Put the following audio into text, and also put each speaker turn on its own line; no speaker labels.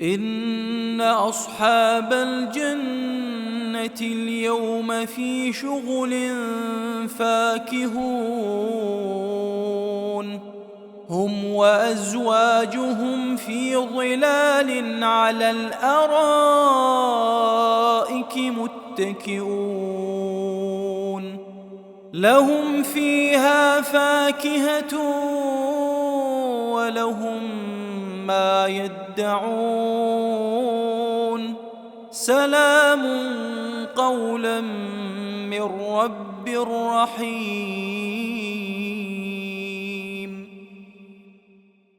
إن أصحاب الجنة اليوم في شغل فاكهون هم وأزواجهم في ظلال على الأرائك متكئون لهم فيها فاكهة ولهم ما يدعون سلام قولا من رب رحيم.